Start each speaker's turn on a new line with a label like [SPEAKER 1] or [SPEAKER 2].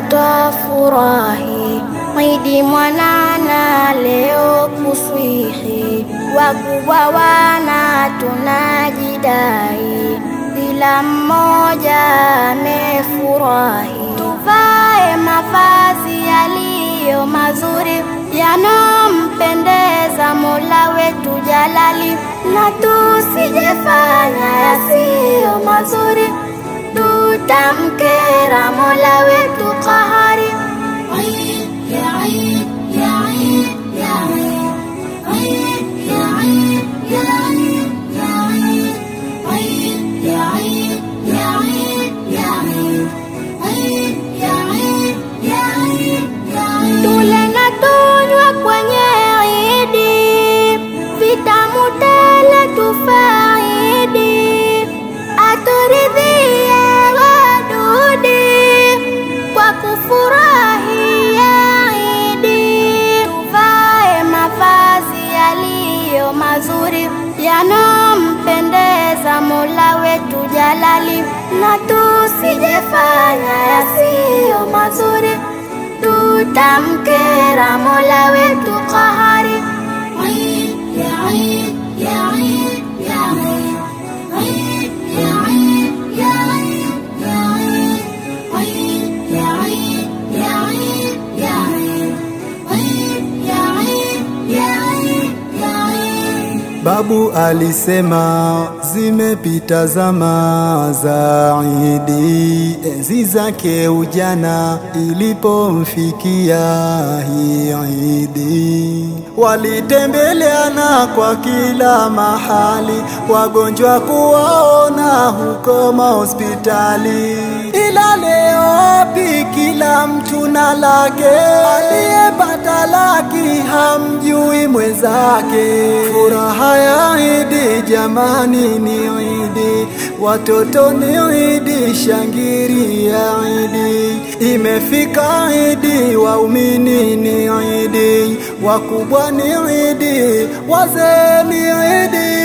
[SPEAKER 1] Sote twafurahi, Idi mwanana leo kuswihi, wakubwa wana tunajidai, kila mmoja amefurahi. Tuvae mavazi yaliyo mazuri, yanompendeza Mola wetu Jalali, na tusijefanya yasiyo mazuri, tutamkera Mola wetu Qahari. Eid ya Eid ya Eid ya Eid, Eid ya Eid ya Eid ya Eid, Eid ya Eid ya Eid ya Eid, Eid ya Eid ya Eid ya Eid. Tule na tunywe kwenye Idi, vitamu tele tufaidi, aturidhie wadudi kwa kufurahia Idi. Tuvae mavazi yaliyo mazuri, yanompendeza Mola wetu Jalali, na tusijefanya yasiyo mazuri, tutamkera Mola wetu Qahari. Eid ya Eid ya Eid ya Eid, Eid ya Eid ya Eid ya Eid, Eid ya Eid ya Eid ya Eid, Eid ya Eid ya Eid ya Eid.
[SPEAKER 2] Babu alisema zimepita zama za Idi, enzi zake ujana ilipomfikia hii Idi. Walitembeleana kwa kila mahali, wagonjwa kuwaona huko mahospitali, ila leo kila mtu na lake, aliyepata laki hamjui mwenzake. Furaha ya Idi jamani ni Idi, watoto ni Idi, shangiri ya Idi. Imefika Idi, waumini ni Idi, wakubwa ni Idi, wazee ni Idi.